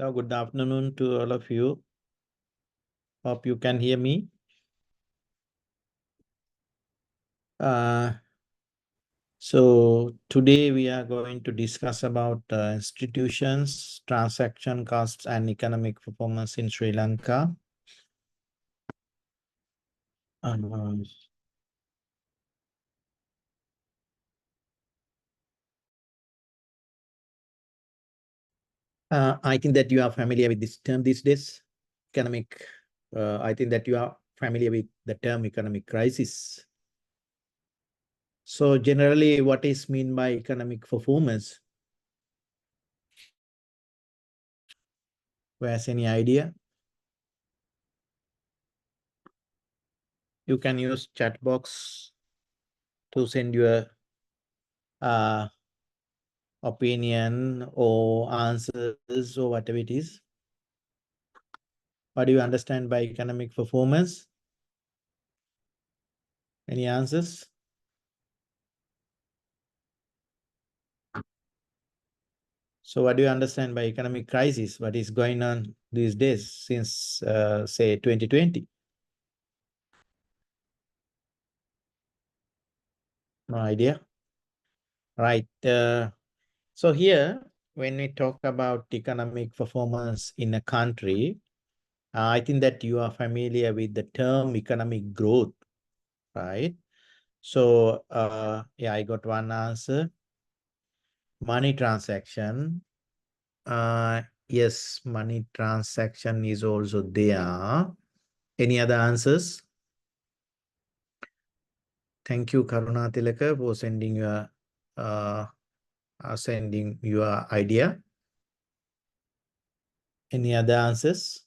So good afternoon to all of you. Hope you can hear me. So today we are going to discuss about institutions, transaction costs, and economic performance in Sri Lanka. Um, I think that you are familiar with this term these days, economic. I think that you are familiar with the term economic crisis. So generally, what is meant by economic performance? Who has any idea? You can use chat box to send your opinion or answers or whatever it is. What do you understand by economic performance? Any answers? So what do you understand by economic crisis? What is going on these days since, say, 2020? No idea. Right. So here, when we talk about economic performance in a country, I think that you are familiar with the term economic growth, right? So, yeah, I got one answer. Money transaction. Yes, money transaction is also there. Any other answers? Thank you, Karuna Tilaka, for sending your idea. Any other answers?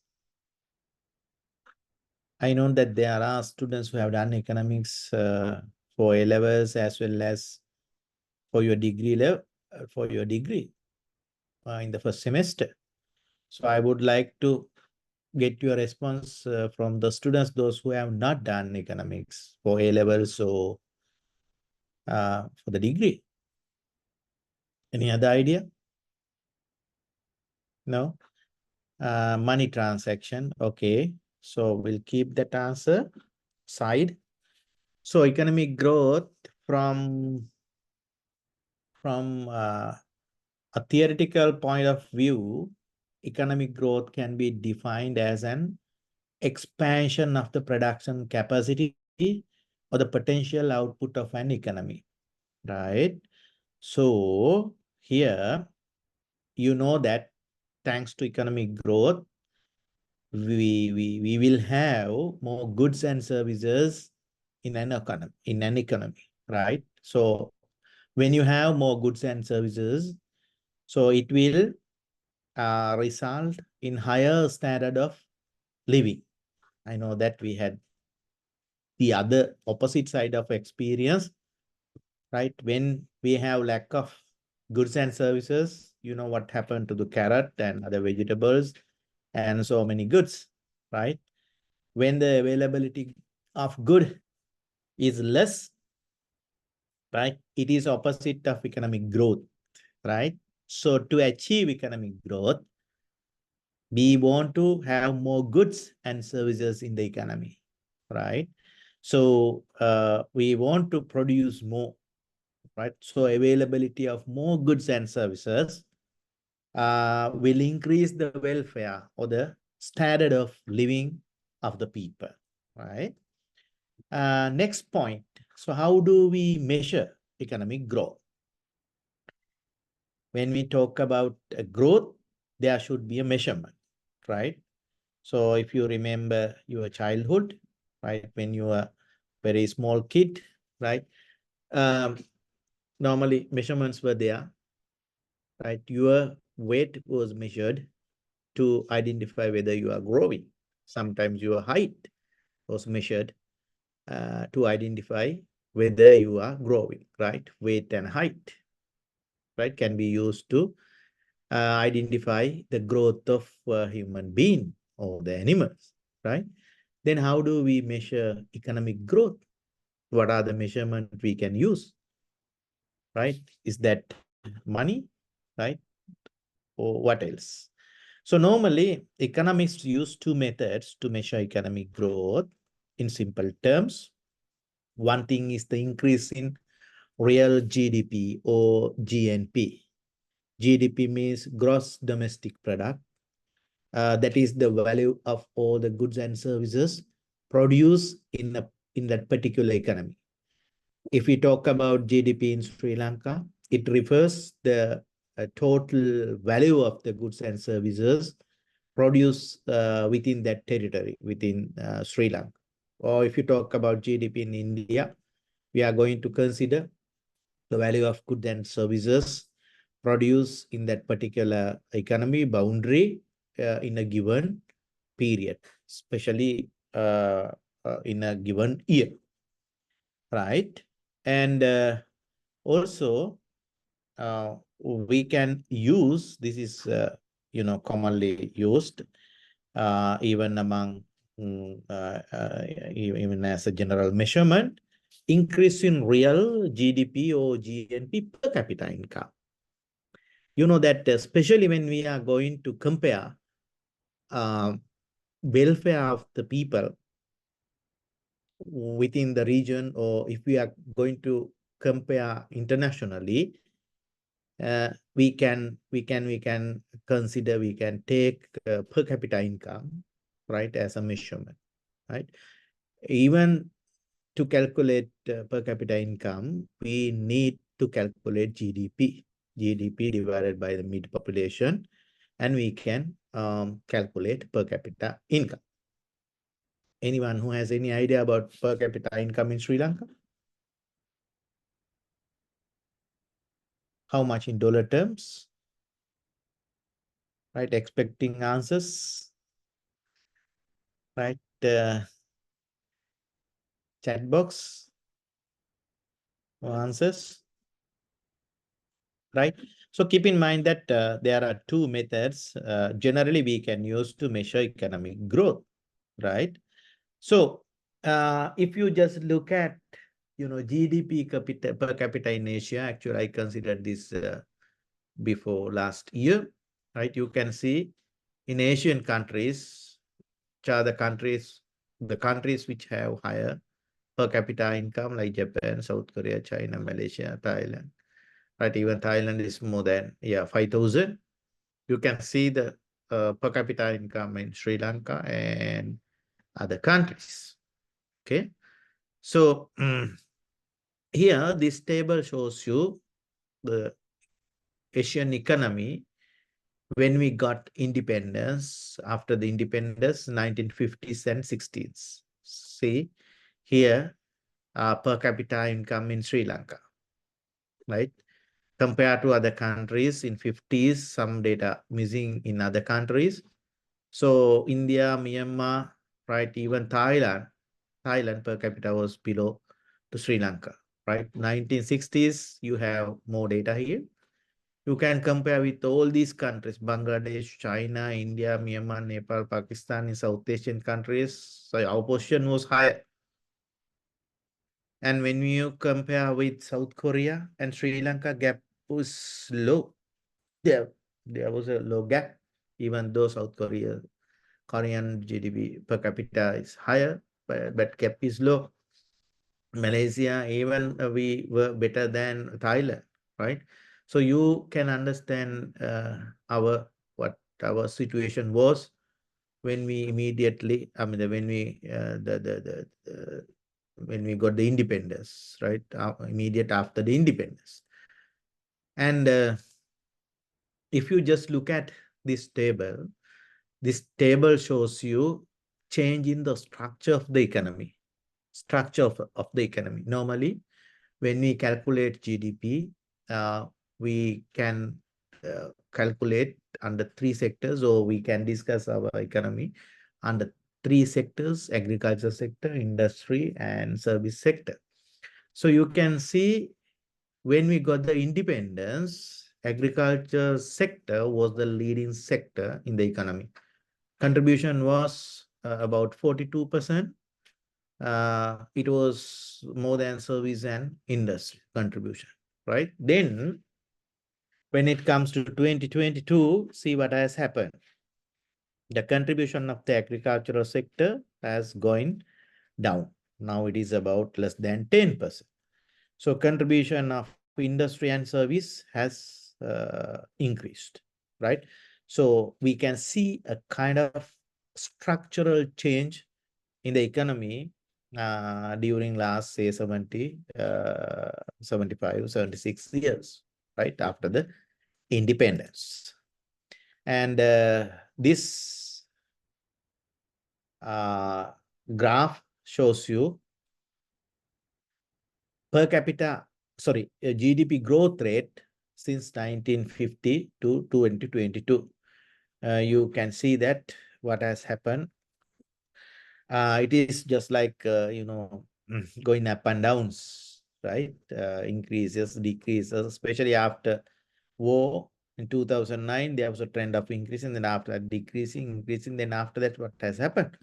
I know that there are students who have done economics for A levels as well as for your degree level, in the first semester. So I would like to get your response from the students, those who have not done economics for A levels or for the degree. Any other idea? No? Money transaction. Okay. So we'll keep that answer side. So economic growth from a theoretical point of view, economic growth can be defined as an expansion of the production capacity or the potential output of an economy, right? So here, you know that thanks to economic growth, we will have more goods and services in an economy, right? So when you have more goods and services, so it will result in higher standard of living. I know that we had the other opposite side of experience, right? When we have lack of goods and services, you know what happened to the carrot and other vegetables and so many goods, right? When the availability of good is less, right? It is opposite of economic growth, right? So to achieve economic growth, we want to have more goods and services in the economy, right? So we want to produce more, right? So availability of more goods and services will increase the welfare or the standard of living of the people, right? Next point. So how do we measure economic growth? When we talk about growth, there should be a measurement, right? So if you remember your childhood, right, when you are very small kid, right, normally measurements were there, right? Your weight was measured to identify whether you are growing. Sometimes your height was measured to identify whether you are growing, right? Weight and height, right, can be used to identify the growth of a human being or the animals, right? Then how do we measure economic growth? What are the measurements we can use, right? Is that money, right? Or what else? So normally, economists use two methods to measure economic growth in simple terms. One thing is the increase in real GDP or GNP. GDP means gross domestic product. That is the value of all the goods and services produced in that particular economy. If we talk about GDP in Sri Lanka, it refers the total value of the goods and services produced within that territory, within Sri Lanka. Or if you talk about GDP in India, we are going to consider the value of goods and services produced in that particular economy boundary in a given period, especially in a given year, right? And also, we can use, this is, commonly used even among, even as a general measurement, increase in real GDP or GNP per capita income. You know that especially when we are going to compare welfare of the people within the region, or if we are going to compare internationally, we can consider, we can take per capita income, right, as a measurement, right? Even to calculate per capita income, we need to calculate GDP divided by the mid population, and we can calculate per capita income. Anyone who has any idea about per capita income in Sri Lanka? How much in dollar terms? Right, expecting answers. Right, chat box. No answers. Right. So keep in mind that there are two methods generally we can use to measure economic growth, right? So if you just look at, GDP per capita in Asia, actually I considered this before last year, right? You can see in Asian countries, which are the countries which have higher per capita income, like Japan, South Korea, China, Malaysia, Thailand. Right, even Thailand is more than 5,000. You can see the per capita income in Sri Lanka and other countries. Okay, so here this table shows you the Asian economy when we got independence, after the independence, 1950s and 60s. See here, per capita income in Sri Lanka, right? Compared to other countries in 50s, some data missing in other countries. So India, Myanmar, right, even Thailand per capita was below to Sri Lanka, right? 1960s, you have more data here. You can compare with all these countries, Bangladesh, China, India, Myanmar, Nepal, Pakistan, in South Asian countries. So our position was higher. And when you compare with South Korea and Sri Lanka, gap was low. There was a low gap, even though Korean GDP per capita is higher, but gap is low. Malaysia, even we were better than Thailand, right? So you can understand what our situation was when we immediately, when we got the independence, right? Immediate after the independence. And if you just look at this table shows you change in the structure of the economy. Normally, when we calculate GDP, we can calculate under three sectors, or we can discuss our economy under three sectors: agriculture sector, industry, and service sector. So you can see when we got the independence, agriculture sector was the leading sector in the economy. Contribution was about 42%. It was more than service and industry contribution, right? Then when it comes to 2022, see what has happened. The contribution of the agricultural sector has gone down. Now it is about less than 10%. So contribution of industry and service has increased, right? So we can see a kind of structural change in the economy during last, say, 75, 76 years, right, after the independence. And this graph shows you per capita, sorry, GDP growth rate since 1950 to 2022. You can see that what has happened. It is just like, going up and downs, right? Increases, decreases, especially after war in 2009, there was a trend of increasing, then after that decreasing, increasing, then after that, what has happened?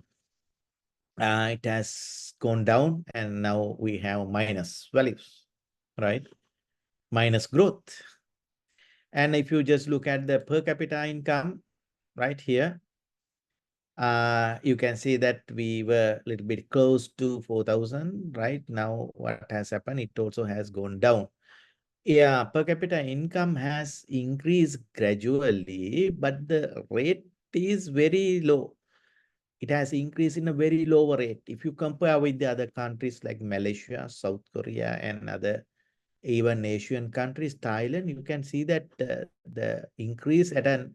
It has gone down, and now we have minus values, right? Minus growth. And if you just look at the per capita income right here, you can see that we were a little bit close to 4,000, right? Now what has happened, it also has gone down. Yeah, per capita income has increased gradually, but the rate is very low. It has increased in a very low rate. If you compare with the other countries like Malaysia, South Korea, and other even Asian countries, Thailand, you can see that the increase at a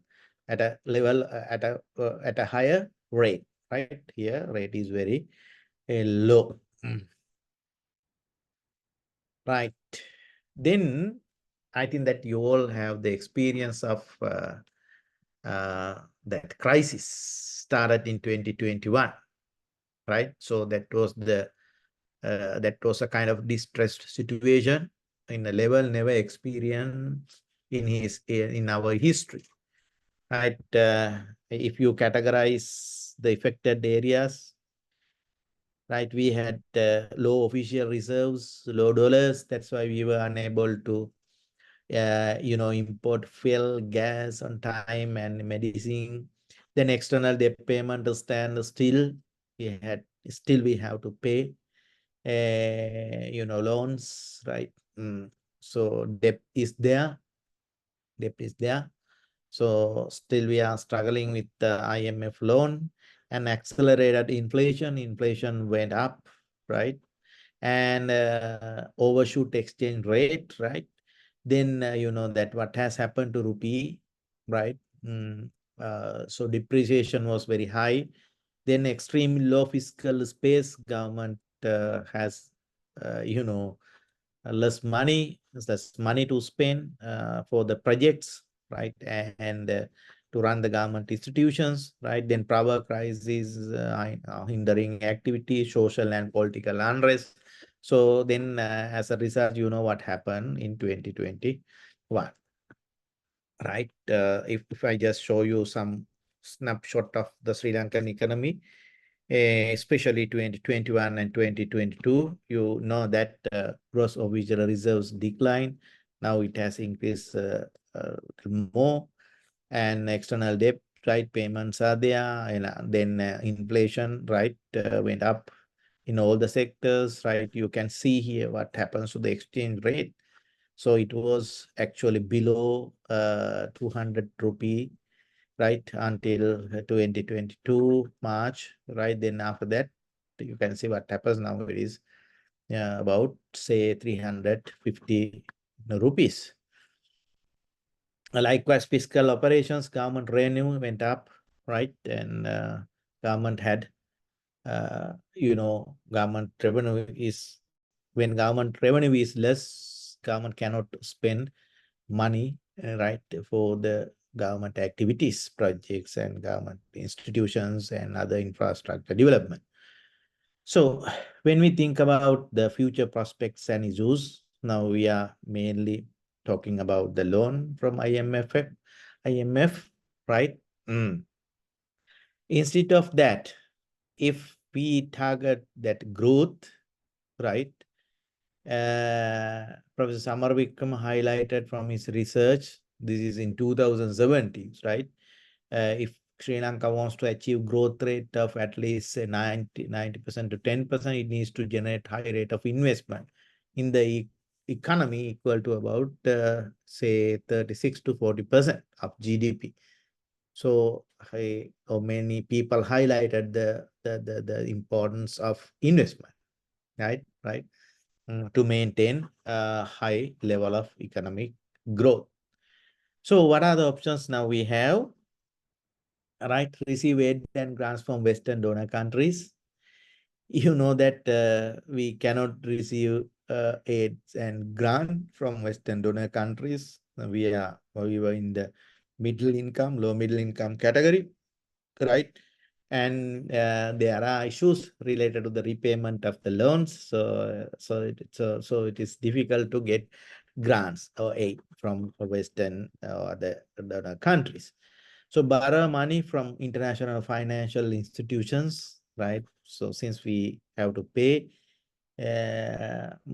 level at a higher rate, right? Here, rate is very low. Right. Then I think that you all have the experience of that crisis started in 2021, right? So that was a kind of distressed situation in a level never experienced in our history, right? If you categorize the affected areas, right, we had low official reserves, low dollars. That's why we were unable to import fuel, gas on time and medicine. Then external debt payment stand still. We have to pay loans, right? So debt is there. So still we are struggling with the IMF loan and accelerated inflation. Inflation went up, right? And overshoot exchange rate, right? Then you know that what has happened to rupee, right? So depreciation was very high. Then extremely low fiscal space. Government has, less money to spend for the projects, right? And to run the government institutions, right? Then power crisis hindering activity, social and political unrest. So then as a result, you know what happened in 2021, right? If I just show you some snapshot of the Sri Lankan economy, especially 2021 and 2022, you know that gross official reserves declined. Now it has increased more, and external debt, right? Payments are there, and then inflation, right? Went up in all the sectors, right? You can see here what happens to the exchange rate. So it was actually below 200 rupee, right, until 2022 March, right? Then after that, you can see what happens now. It is about, say, 350 rupees. Likewise, fiscal operations, government revenue went up, right? And government had, government revenue is, when government revenue is less, government cannot spend money, right, for the government activities, projects, and government institutions and other infrastructure development. So when we think about the future prospects and issues, now we are mainly talking about the loan from IMF, right? Instead of that, if we target that growth, right? Professor Samar Vikram highlighted from his research, this is in 2017, right? If Sri Lanka wants to achieve growth rate of at least 90% to 10%, it needs to generate high rate of investment in the economy equal to about, say, 36 to 40% of GDP. So many people highlighted the importance of investment, right, to maintain a high level of economic growth. So what are the options now we have? Right, receive aid and grants from Western donor countries. You know that we cannot receive aids and grant from Western donor countries. We were in the low middle income category, right? And there are issues related to the repayment of the loans. So it is difficult to get grants or aid from Western or the donor countries. So borrow money from international financial institutions, right? So since we have to pay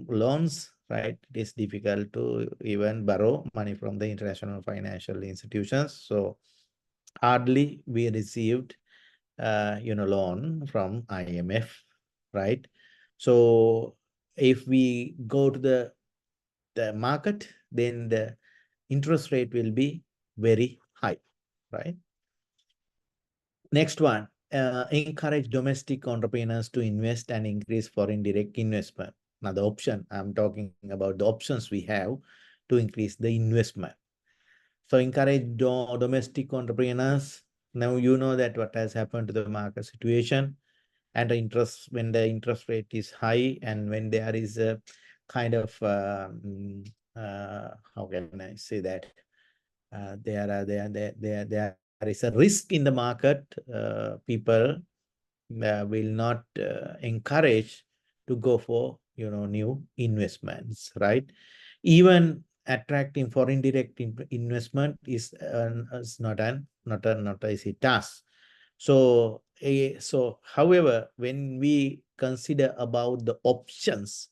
loans, right, it is difficult to even borrow money from the international financial institutions. So hardly we received loan from IMF, right? So if we go to the market, then the interest rate will be very high, right? Next one, encourage domestic entrepreneurs to invest and increase foreign direct investment. Now the option, I'm talking about the options we have to increase the investment. So encourage domestic entrepreneurs. Now you know that what has happened to the market situation, and the interest, when the interest rate is high and when there is a kind of how can I say that, there is a risk in the market. People will not encourage to go for new investments, right? Even attracting foreign direct investment is not an easy task. So however, when we consider about the options,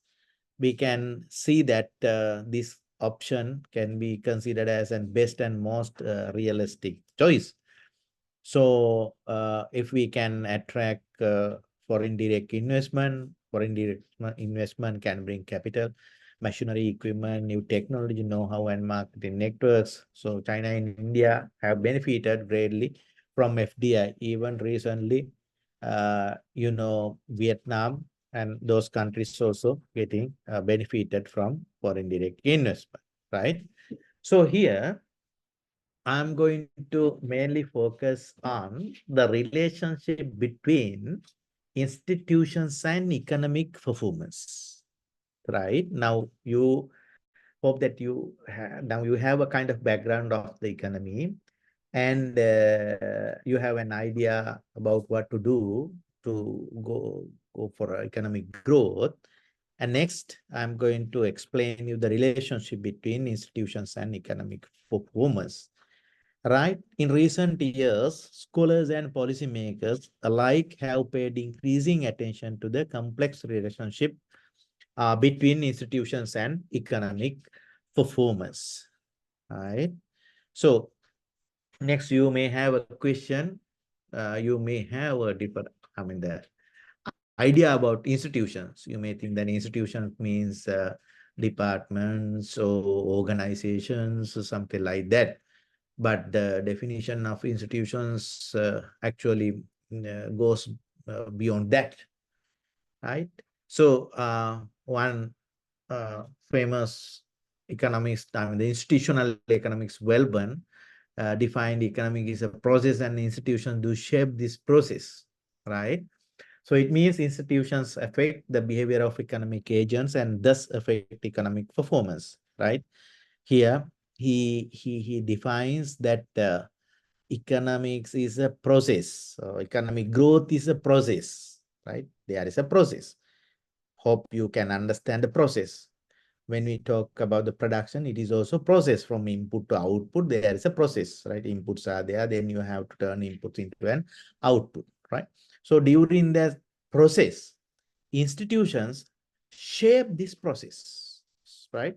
we can see that this option can be considered as an best and most realistic choice. So if we can attract foreign direct investment can bring capital, machinery, equipment, new technology, know-how, and marketing networks. So China and India have benefited greatly from FDI. Even recently, Vietnam and those countries also getting benefited from foreign direct investment, right? So here, I'm going to mainly focus on the relationship between institutions and economic performance. Right now, you hope that you have a kind of background of the economy, and you have an idea about what to do to go for economic growth. And next, I'm going to explain you the relationship between institutions and economic performance. Right? In recent years, scholars and policymakers alike have paid increasing attention to the complex relationship between institutions and economic performance. Right? So, next, you may have a question. You may have a deeper, the idea about institutions. You may think that institution means departments or organizations or something like that. But the definition of institutions actually goes beyond that, right? So one famous economist, the institutional economics, Wellburn, defined economic is a process and institutions do shape this process, right? So it means institutions affect the behavior of economic agents and thus affect economic performance, right? Here, he defines that economics is a process. So economic growth is a process, right? There is a process. Hope you can understand the process. When we talk about the production, it is also process from input to output. There is a process, right? Inputs are there, then you have to turn inputs into an output, right? So during the process, institutions shape this process, right?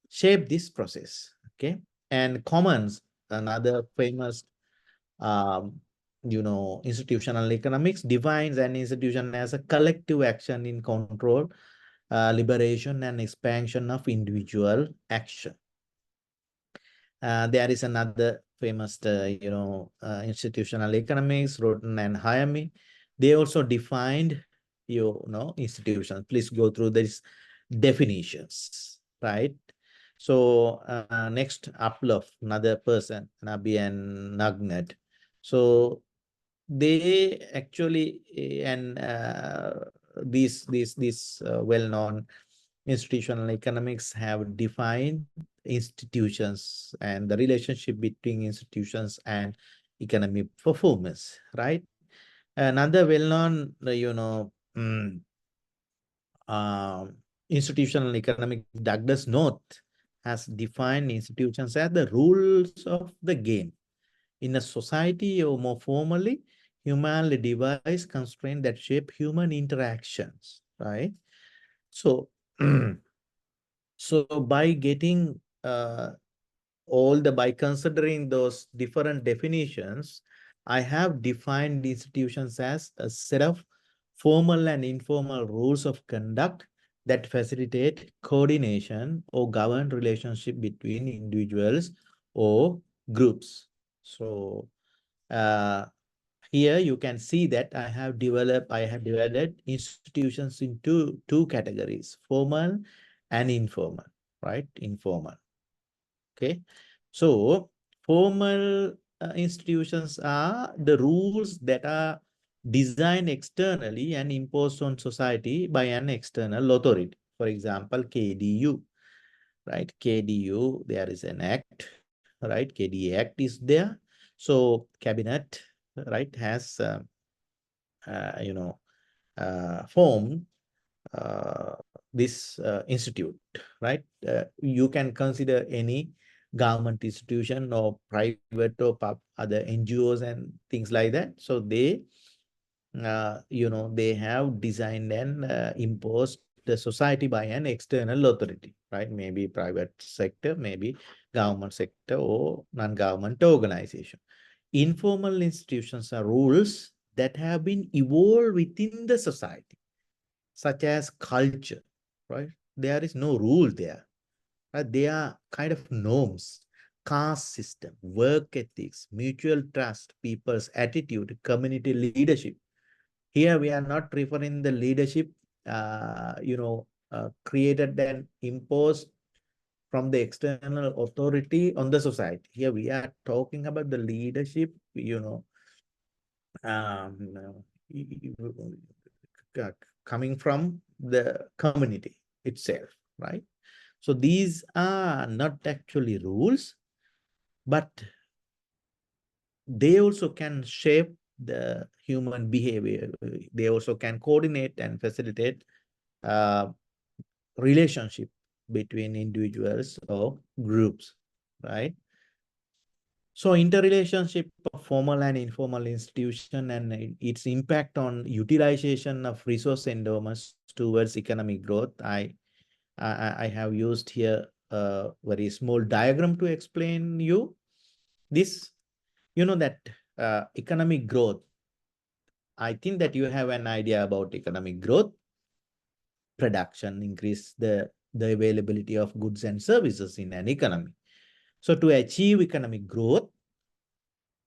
Shape this process, okay? And commons, another famous institutional economics defines an institution as a collective action in control, liberation, and expansion of individual action. There is another famous, institutional economics, Roten and Hayami. They also defined, institutions. Please go through these definitions, right? So next, Uplof, another person, Nabi and Nagnet. So they actually and these well-known institutional economics have defined institutions and the relationship between institutions and economic performance, right? Another well-known, institutional economic, Douglas North, has defined institutions as the rules of the game in a society, or more formally, humanly devised constraints that shape human interactions, right? So, so by getting by considering those different definitions, I have defined institutions as a set of formal and informal rules of conduct that facilitate coordination or govern relationship between individuals or groups. So uh, here you can see that I have divided institutions into two categories, formal and informal, right? Informal. Okay. So formal institutions are the rules that are designed externally and imposed on society by an external authority. For example, KDU, right? KDU, there is an act, right? KDA Act is there. So cabinet, right, has formed uh, this institute, right? You can consider any government institution or private or other NGOs and things like that. So they have designed and imposed the society by an external authority, right? Maybe private sector, maybe government sector or non-government organization. Informal institutions are rules that have been evolved within the society, such as culture, right? There is no rule there. Right? They are kind of norms, caste system, work ethics, mutual trust, people's attitude, community leadership. Here we are not referring the leadership, created and imposed from the external authority on the society. Here we are talking about the leadership, um, coming from the community itself, right? So these are not actually rules, but they also can shape the human behavior. They also can coordinate and facilitate uh, relationship between individuals or groups, right? So interrelationship of formal and informal institution and its impact on utilization of resource endowments towards economic growth. I have used here a very small diagram to explain you this. You know that economic growth, I think that you have an idea about economic growth. Production increase the availability of goods and services in an economy. So to achieve economic growth,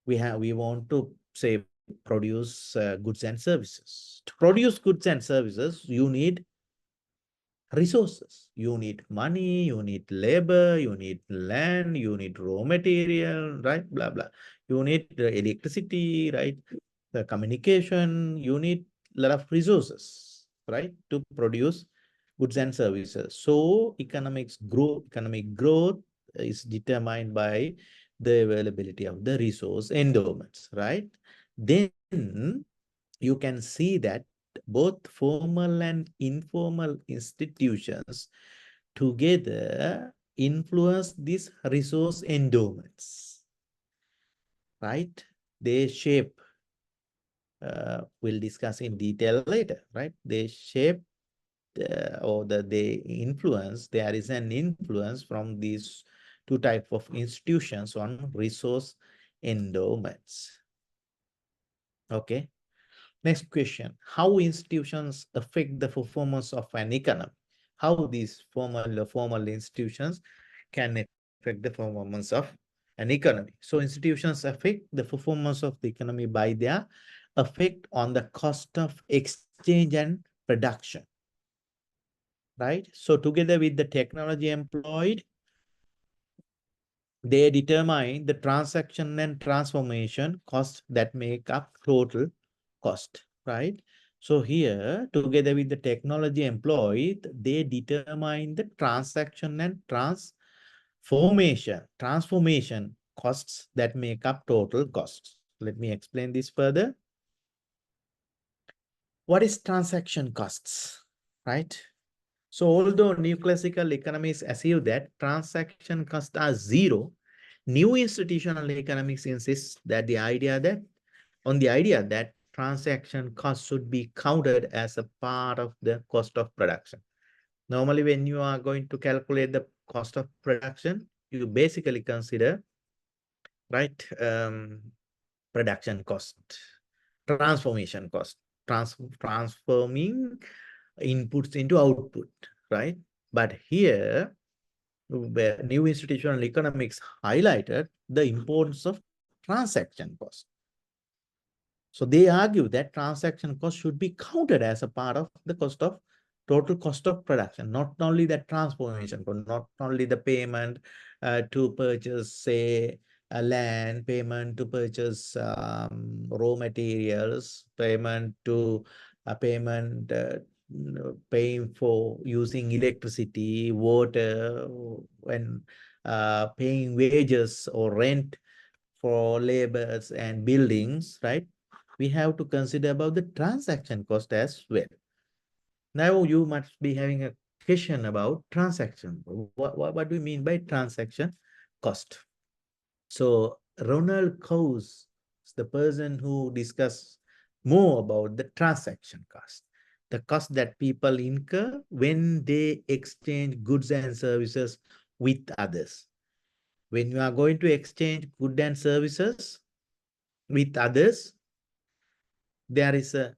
we want to say produce goods and services. To produce goods and services, you need resources. You need money, you need labor, you need land, you need raw material, right? Blah, blah. You need electricity, right? The communication, you need a lot of resources, right? To produce goods and services. So economic growth is determined by the availability of the resource endowments, right? Then you can see that both formal and informal institutions together influence these resource endowments, right? They shape, we'll discuss in detail later, right? They shape they influence, there is an influence from these two types of institutions on resource endowments. Okay. Next question. How institutions affect the performance of an economy? How these formal institutions can affect the performance of an economy? So institutions affect the performance of the economy by their effect on the cost of exchange and production. Right? So together with the technology employed, they determine the transaction and transformation costs that make up total cost, right? So here, together with the technology employed, they determine the transaction and transformation costs that make up total costs. Let me explain this further. What is transaction costs, right? So although neoclassical economists assume that transaction costs are zero, new institutional economics insists that on the idea that transaction costs should be counted as a part of the cost of production. Normally, when you are going to calculate the cost of production, you basically consider, right, production cost, transformation cost, transforming inputs into output, right? But here, where new institutional economics highlighted the importance of transaction cost. So they argue that transaction cost should be counted as a part of the total cost of production, not only the transformation, but not only the payment to purchase, say, a land, payment to purchase raw materials, payment paying for using electricity, water, and paying wages or rent for labors and buildings, right? We have to consider about the transaction cost as well. Now you must be having a question about transaction. What do you mean by transaction cost? So Ronald Coase is the person who discussed more about the transaction cost, the cost that people incur when they exchange goods and services with others. When you are going to exchange goods and services with others, there is a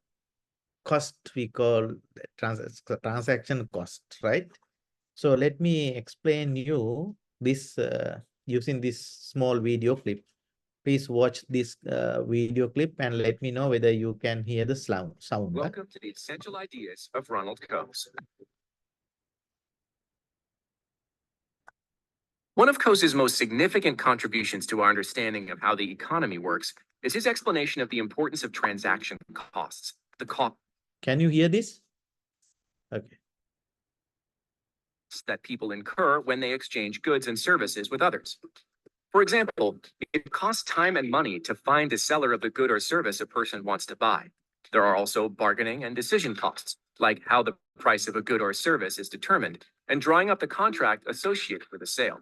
cost we call transaction cost, right? So let me explain you this using this small video clip. Please watch this video clip and let me know whether you can hear the sound. Welcome to the essential ideas of Ronald Coase. One of Coase's most significant contributions to our understanding of how the economy works is his explanation of the importance of transaction costs. The costs Can you hear this? Okay. that people incur when they exchange goods and services with others. For example, it costs time and money to find the seller of the good or service a person wants to buy. There are also bargaining and decision costs, like how the price of a good or service is determined, and drawing up the contract associated with a sale.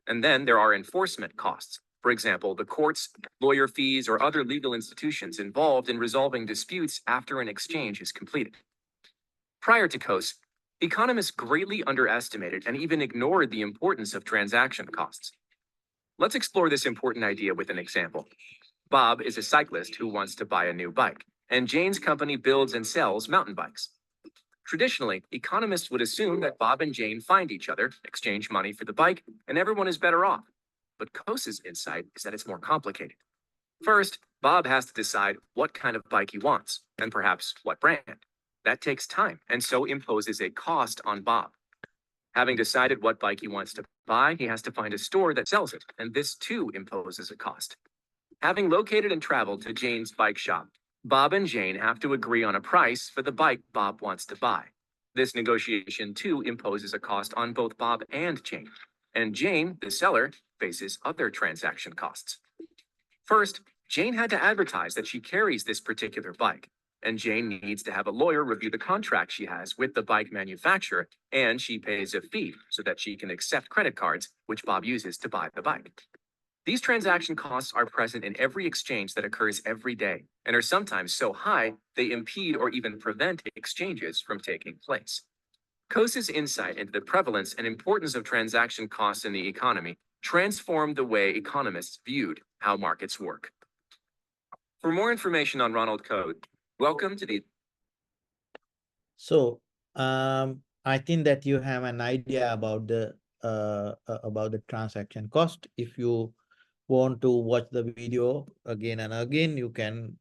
And then there are enforcement costs. For example, the courts, lawyer fees, or other legal institutions involved in resolving disputes after an exchange is completed. Prior to Coase, economists greatly underestimated and even ignored the importance of transaction costs. Let's explore this important idea with an example. Bob is a cyclist who wants to buy a new bike, and Jane's company builds and sells mountain bikes. Traditionally, economists would assume that Bob and Jane find each other, exchange money for the bike, and everyone is better off. But Coase's insight is that it's more complicated. First, Bob has to decide what kind of bike he wants, and perhaps what brand. That takes time, and so imposes a cost on Bob. Having decided what bike he wants to buy, he has to find a store that sells it, and this too imposes a cost. Having located and traveled to Jane's bike shop, Bob and Jane have to agree on a price for the bike Bob wants to buy. This negotiation too imposes a cost on both Bob and Jane, the seller, faces other transaction costs. First, Jane had to advertise that she carries this particular bike, and Jane needs to have a lawyer review the contract she has with the bike manufacturer, and she pays a fee so that she can accept credit cards, which Bob uses to buy the bike. These transaction costs are present in every exchange that occurs every day and are sometimes so high they impede or even prevent exchanges from taking place. Coase's insight into the prevalence and importance of transaction costs in the economy transformed the way economists viewed how markets work. For more information on Ronald Code, welcome to the... So I think that you have an idea about the transaction cost. If you want to watch the video again and again, you can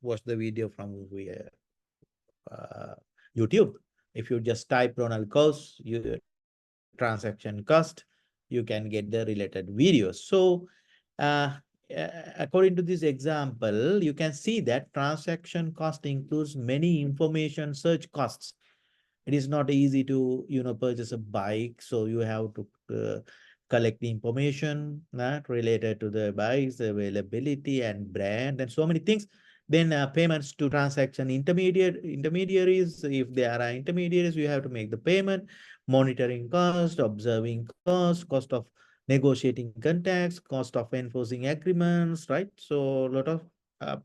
watch the video from YouTube. If you just type Ronald cost, transaction cost, you can get the related videos. So according to this example, you can see that transaction cost includes many information search costs. It is not easy to purchase a bike, so you have to collect the information related to the bikes, availability and brand and so many things. Then payments to transaction intermediaries. If there are intermediaries, you have to make the payment. Monitoring cost, observing cost, cost of negotiating contacts, cost of enforcing agreements, right? So a lot of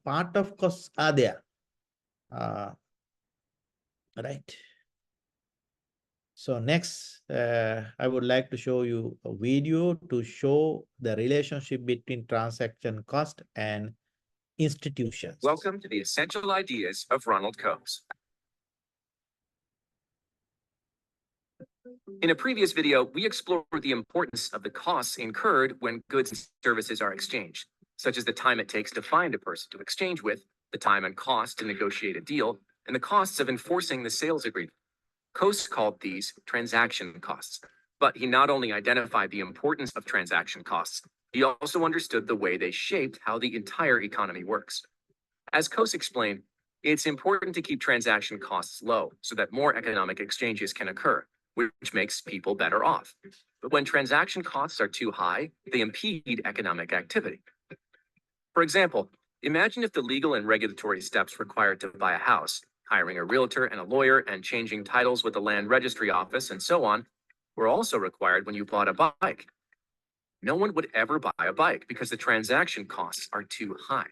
part of costs are there, right? So next, I would like to show you a video to show the relationship between transaction cost and institutions. Welcome to the essential ideas of Ronald Coase. In a previous video, we explored the importance of the costs incurred when goods and services are exchanged, such as the time it takes to find a person to exchange with, the time and cost to negotiate a deal, and the costs of enforcing the sales agreement. Coase called these transaction costs, but he not only identified the importance of transaction costs, he also understood the way they shaped how the entire economy works. As Coase explained, it's important to keep transaction costs low so that more economic exchanges can occur, which makes people better off. But when transaction costs are too high, they impede economic activity. For example, imagine if the legal and regulatory steps required to buy a house, hiring a realtor and a lawyer, and changing titles with the land registry office and so on, were also required when you bought a bike. No one would ever buy a bike because the transaction costs are too high.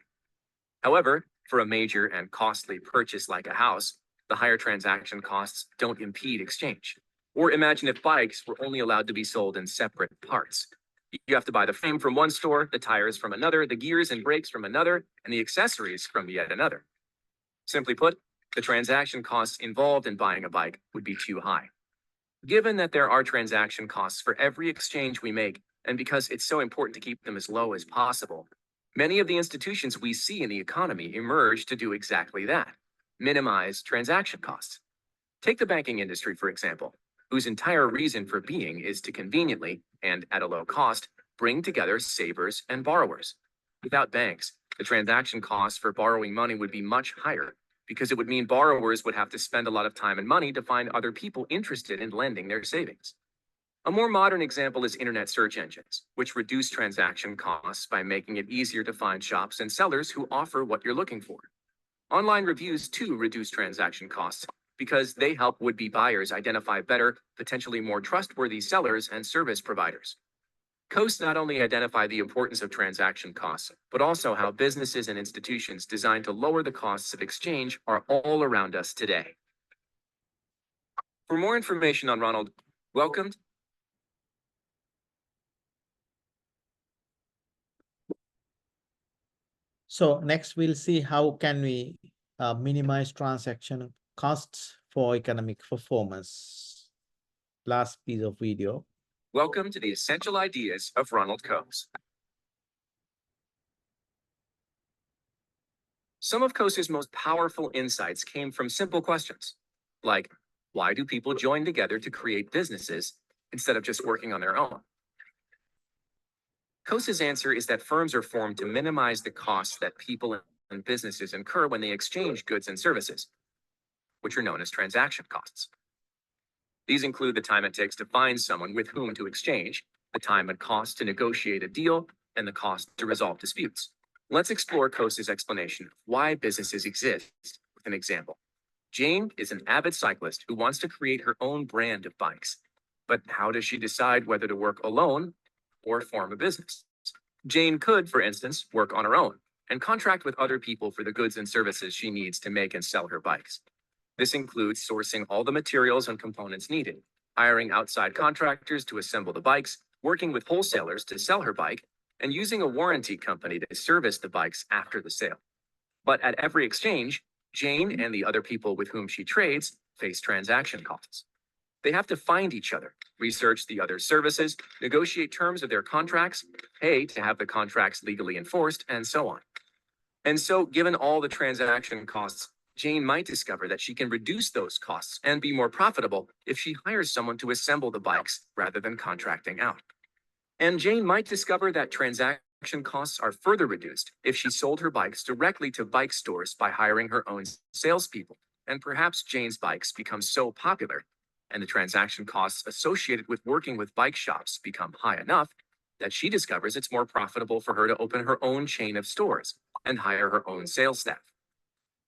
However, for a major and costly purchase like a house, the higher transaction costs don't impede exchange. Or imagine if bikes were only allowed to be sold in separate parts. You have to buy the frame from one store, the tires from another, the gears and brakes from another, and the accessories from yet another. Simply put, the transaction costs involved in buying a bike would be too high. Given that there are transaction costs for every exchange we make, and because it's so important to keep them as low as possible, many of the institutions we see in the economy emerge to do exactly that: minimize transaction costs. Take the banking industry, for example, whose entire reason for being is to conveniently, and at a low cost, bring together savers and borrowers. Without banks, the transaction costs for borrowing money would be much higher, because it would mean borrowers would have to spend a lot of time and money to find other people interested in lending their savings. A more modern example is internet search engines, which reduce transaction costs by making it easier to find shops and sellers who offer what you're looking for. Online reviews too reduce transaction costs because they help would-be buyers identify better, potentially more trustworthy sellers and service providers. Coase not only identify the importance of transaction costs, but also how businesses and institutions designed to lower the costs of exchange are all around us today. For more information on Ronald, welcome. So next we'll see how can we minimize transaction costs for economic performance. Last piece of video. Welcome to the essential ideas of Ronald Coase. Some of Coase's most powerful insights came from simple questions, like, why do people join together to create businesses instead of just working on their own? Coase's answer is that firms are formed to minimize the costs that people and businesses incur when they exchange goods and services, which are known as transaction costs. These include the time it takes to find someone with whom to exchange, the time and cost to negotiate a deal, and the cost to resolve disputes. Let's explore Coase's explanation of why businesses exist with an example. Jane is an avid cyclist who wants to create her own brand of bikes. But how does she decide whether to work alone or form a business? Jane could, for instance, work on her own and contract with other people for the goods and services she needs to make and sell her bikes. This includes sourcing all the materials and components needed, hiring outside contractors to assemble the bikes, working with wholesalers to sell her bike, and using a warranty company to service the bikes after the sale. But at every exchange, Jane and the other people with whom she trades face transaction costs. They have to find each other, research the other's services, negotiate terms of their contracts, pay to have the contracts legally enforced, and so on. And so, given all the transaction costs, Jane might discover that she can reduce those costs and be more profitable if she hires someone to assemble the bikes rather than contracting out. And Jane might discover that transaction costs are further reduced if she sold her bikes directly to bike stores by hiring her own salespeople. And perhaps Jane's bikes become so popular and the transaction costs associated with working with bike shops become high enough that she discovers it's more profitable for her to open her own chain of stores and hire her own sales staff.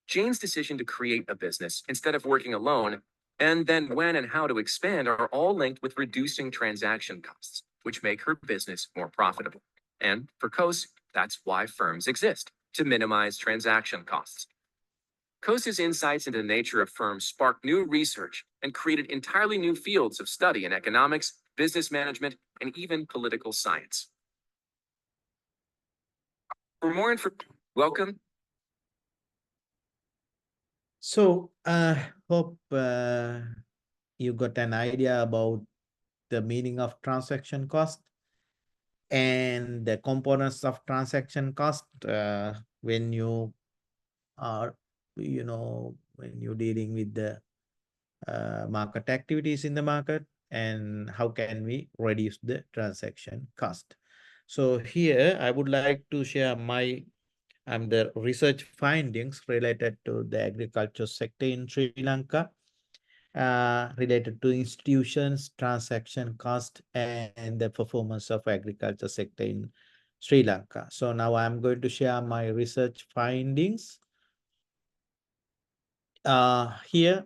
Jane's decision to create a business instead of working alone, and then when and how to expand are all linked with reducing transaction costs, which make her business more profitable. And for Coase, that's why firms exist, to minimize transaction costs. Coase's insights into the nature of firms sparked new research and created entirely new fields of study in economics, business management, and even political science. For more information, welcome. So, hope you got an idea about the meaning of transaction cost and the components of transaction cost when you are, when you're dealing with the market activities in the market, and how can we reduce the transaction cost. So here I would like to share the research findings related to the agriculture sector in Sri Lanka, related to institutions, transaction cost, and the performance of agriculture sector in Sri Lanka. So now I'm going to share my research findings. Here,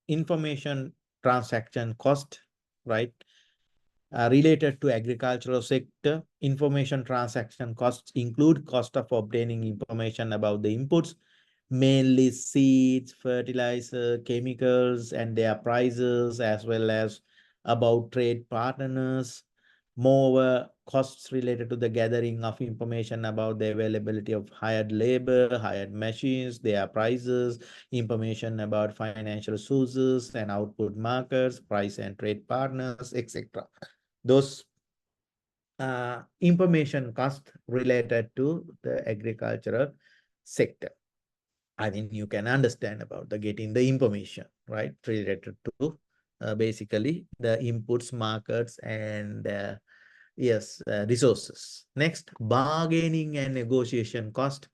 information transaction cost, right? Related to agricultural sector, information transaction costs include cost of obtaining information about the inputs, mainly seeds, fertilizer, chemicals, and their prices, as well as about trade partners. Moreover, costs related to the gathering of information about the availability of hired labor, hired machines, their prices, information about financial sources and output markets, price and trade partners, etc. Those information cost related to the agricultural sector. I think you can understand about the getting the information, right, related to basically the inputs, markets, and resources. Next, bargaining and negotiation cost.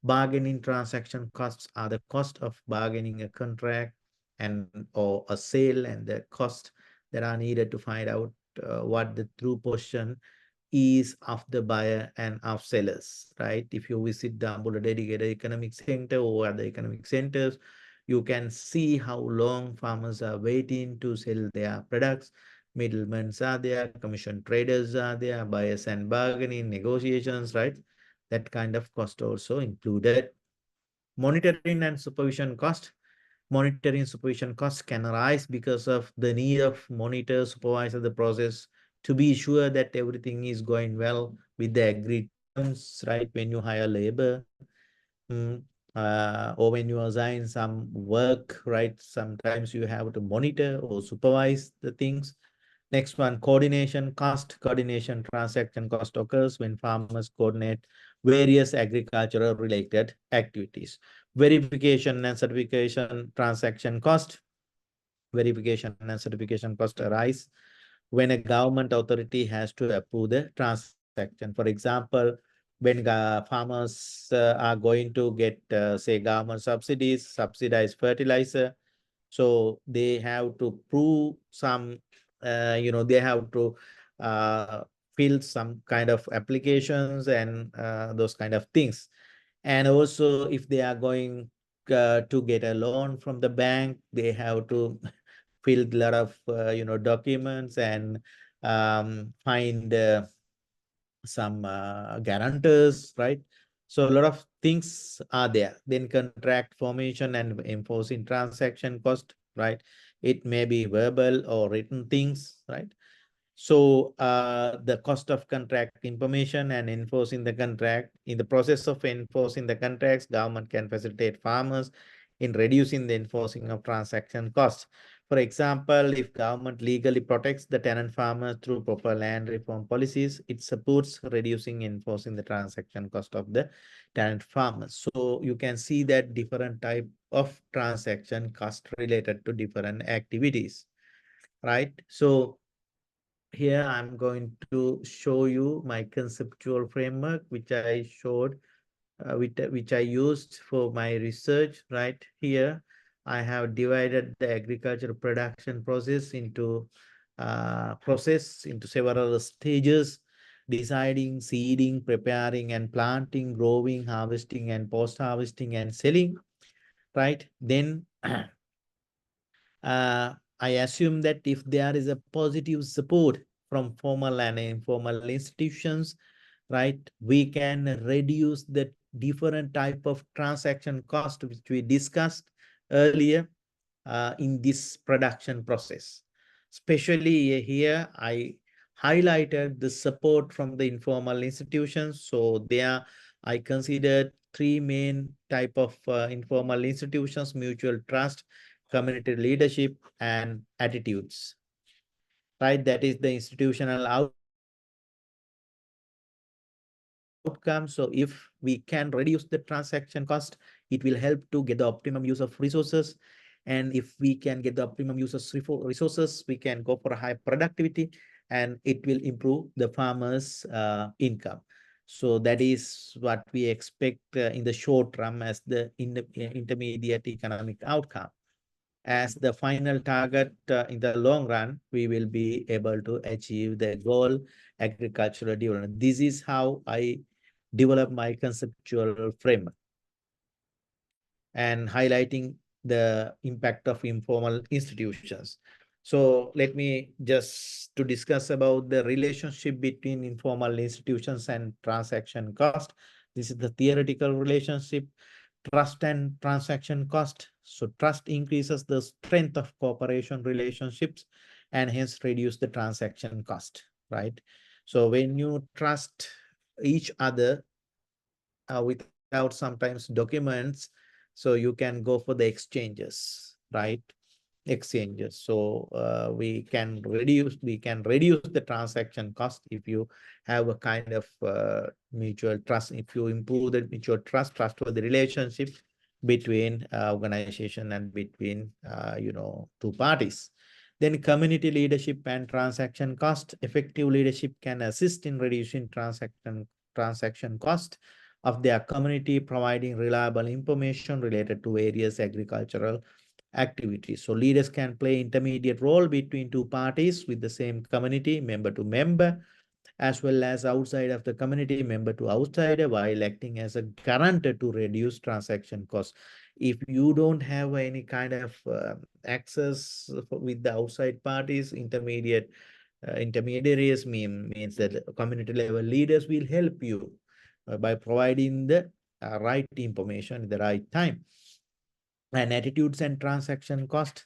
Bargaining transaction costs are the cost of bargaining a contract and or a sale, and the cost that are needed to find out what the true position is of the buyer and of sellers, right? If you visit the Ambula dedicated economic center or other economic centers, you can see how long farmers are waiting to sell their products. Middlemen are there, commission traders are there, buyers and bargaining, negotiations, right? That kind of cost also included. Monitoring and supervision cost. Monitoring supervision costs can arise because of the need of monitor, supervise the process to be sure that everything is going well with the agreed terms, right? When you hire labor, or when you assign some work, right? Sometimes you have to monitor or supervise the things. Next one, coordination cost. Coordination transaction cost occurs when farmers coordinate various agricultural related activities. Verification and certification transaction cost. Verification and certification cost arise when a government authority has to approve the transaction. For example, when farmers are going to get, say, government subsidies, subsidized fertilizer, so they have to prove some, they have to fill some kind of applications and those kind of things. And also, if they are going to get a loan from the bank, they have to fill a lot of, documents and find some guarantors, right? So a lot of things are there. Then contract formation and enforcing transaction cost, right? It may be verbal or written things, right? So the cost of contract information and enforcing the contract. In the process of enforcing the contracts, government can facilitate farmers in reducing the enforcing of transaction costs. For example, if government legally protects the tenant farmers through proper land reform policies, it supports reducing enforcing the transaction cost of the tenant farmers. So you can see that different type of transaction cost related to different activities, right? So here I'm going to show you my conceptual framework, which I showed, which I used for my research. Right here, I have divided the agricultural production process into several stages: deciding, seeding, preparing and planting, growing, harvesting and post-harvesting and selling. Right then. I assume that if there is a positive support from formal and informal institutions, right, we can reduce the different type of transaction cost which we discussed earlier in this production process. Especially here, I highlighted the support from the informal institutions. So there, I considered three main type of informal institutions: mutual trust, community leadership, and attitudes. Right, that is the institutional outcome. So if we can reduce the transaction cost, it will help to get the optimum use of resources. And if we can get the optimum use of resources, we can go for a high productivity, and it will improve the farmers' income. So that is what we expect in the short term as the intermediate economic outcome. As the final target in the long run, we will be able to achieve the goal agricultural development. This is how I develop my conceptual framework and highlighting the impact of informal institutions. So let me just to discuss about the relationship between informal institutions and transaction cost. This is the theoretical relationship. Trust and transaction cost. So trust increases the strength of cooperation relationships and hence reduce the transaction cost, right? So when you trust each other without sometimes documents, so you can go for the exchanges, right? Exchanges. So we can reduce the transaction cost if you have a kind of mutual trust. If you improve the mutual trustworthy relationship between organization and between two parties. Then community leadership and transaction cost. Effective leadership can assist in reducing transaction cost of their community, providing reliable information related to various agricultural activities. So leaders can play intermediate role between two parties with the same community, member to member, as well as outside of the community, member to outsider, while acting as a guarantor to reduce transaction costs. If you don't have any kind of access with the outside parties, intermediaries means that community level leaders will help you by providing the right information at the right time. And attitudes and transaction cost.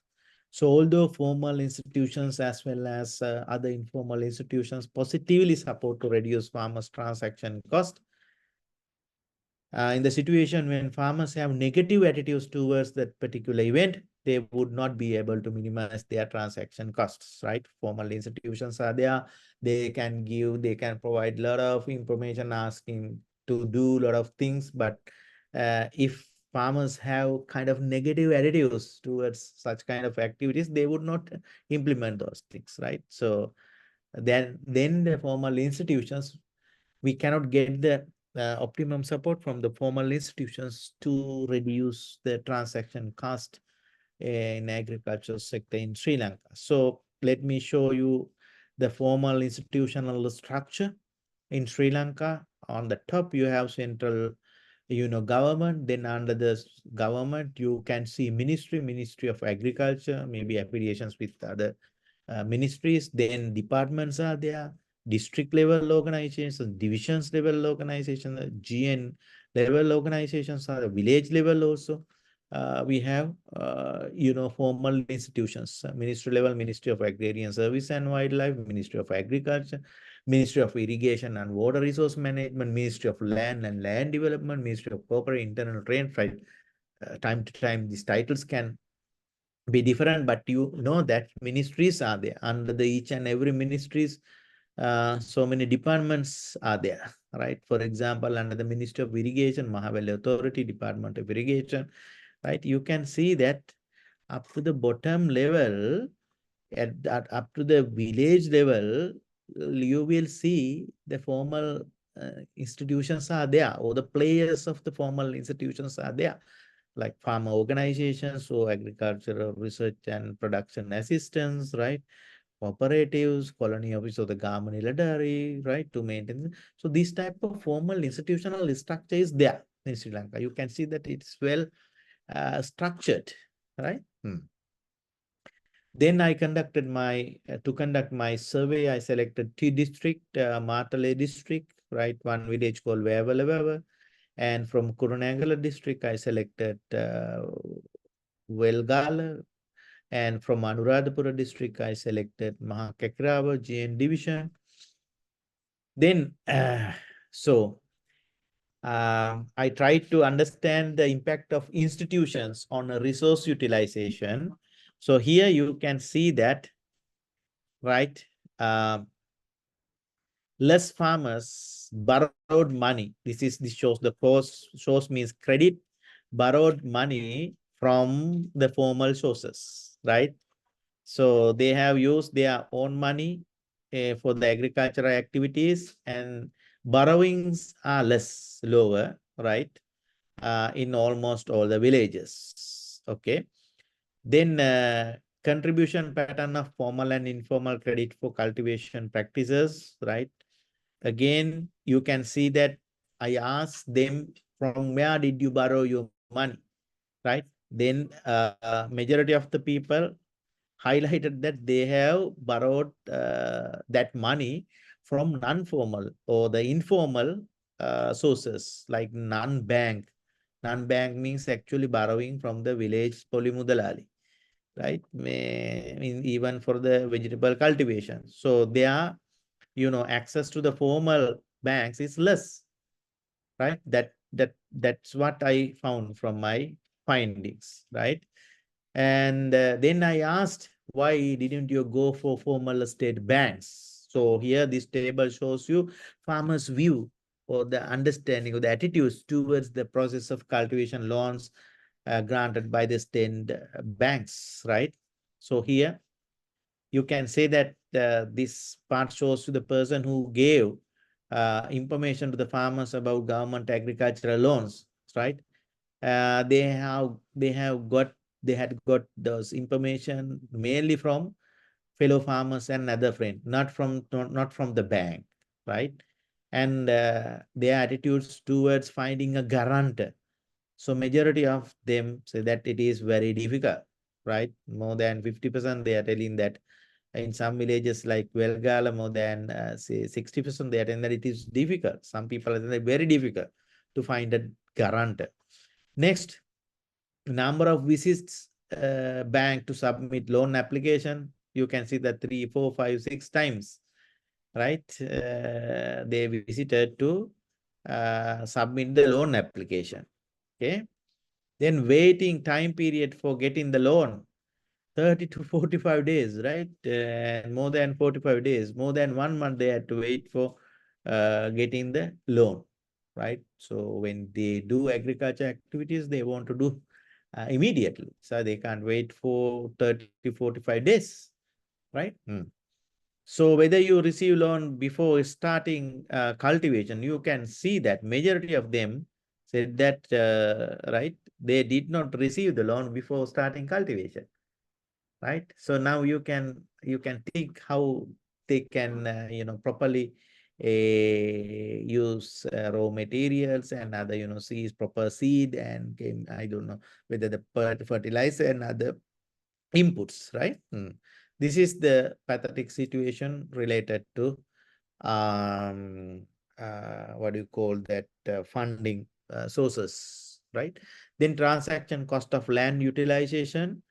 So although formal institutions as well as other informal institutions positively support to reduce farmers' transaction cost, in the situation when farmers have negative attitudes towards that particular event, they would not be able to minimize their transaction costs, right? Formal institutions are there. They can provide a lot of information asking to do a lot of things. But if farmers have kind of negative attitudes towards such kind of activities, they would not implement those things, right? So then the formal institutions, we cannot get the optimum support from the formal institutions to reduce the transaction cost in agricultural sector in Sri Lanka. So let me show you the formal institutional structure in Sri Lanka. On the top, you have central, government. Then under the government, you can see Ministry of Agriculture, maybe affiliations with other ministries. Then departments are there, district level organizations, divisions level organizations, GN level organizations are village level also. we have, formal institutions, ministry level, Ministry of Agrarian Service and Wildlife, Ministry of Agriculture, Ministry of Irrigation and Water Resource Management, Ministry of Land and Land Development, Ministry of Corporate Internal Trade. Time to time, these titles can be different, but you know that ministries are there. Under the each and every ministries, so many departments are there, right? For example, under the Ministry of Irrigation, Mahavali Authority, Department of Irrigation, right? You can see that up to the bottom level, at that up to the village level, you will see the formal institutions are there, or the players of the formal institutions are there, like farmer organizations, so agricultural research and production assistance, right? Cooperatives, colony office of the government military, right, to maintain. So this type of formal institutional structure is there in Sri Lanka. You can see that it's well structured, right? Then I conducted to conduct my survey, I selected T district, Matale district, right? One village called Vevalavawa. And from Kurunangala district, I selected Velgala. And from Anuradhapura district, I selected Mahakakrava, GN division. Then, I tried to understand the impact of institutions on a resource utilization. So here you can see that, right? Less farmers borrowed money. This shows the source means credit, borrowed money from the formal sources, right? So they have used their own money for the agricultural activities, and borrowings are lower, right? In almost all the villages. Okay. Then contribution pattern of formal and informal credit for cultivation practices, right? Again, you can see that I asked them, from where did you borrow your money, right? Then majority of the people highlighted that they have borrowed that money from non-formal or the informal sources, like non-bank. Non-bank means actually borrowing from the village polymudalali, right? I mean, even for the vegetable cultivation. So their, access to the formal banks is less, right? That's what I found from my findings, right? And then I asked, why didn't you go for formal state banks? So here this table shows you farmers' view or the understanding of the attitudes towards the process of cultivation loans granted by the state banks, right? So here you can say that this part shows to the person who gave information to the farmers about government agricultural loans, right? They had got those information mainly from fellow farmers and other friends, not from the bank, right? And their attitudes towards finding a guarantor. So majority of them say that it is very difficult, right? More than 50% they are telling that in some villages like Velgala, more than say 60% they are telling that it is difficult. Some people are saying very difficult to find a guarantor. Next, number of visits bank to submit loan application. You can see that 3, 4, 5, 6 times, right? They visited to submit the loan application. Okay. Then waiting time period for getting the loan, 30 to 45 days, right? And more than 45 days, more than 1 month they had to wait for getting the loan, right? So when they do agriculture activities, they want to do immediately. So they can't wait for 30 to 45 days, right? So whether you receive loan before starting cultivation, you can see that majority of them said that, right, they did not receive the loan before starting cultivation, right? So now you can think how they can properly use raw materials and other seeds, proper seed, and I don't know whether the fertilizer and other inputs, right? This is the pathetic situation related to what do you call that, funding sources, right? Then transaction cost of land utilization,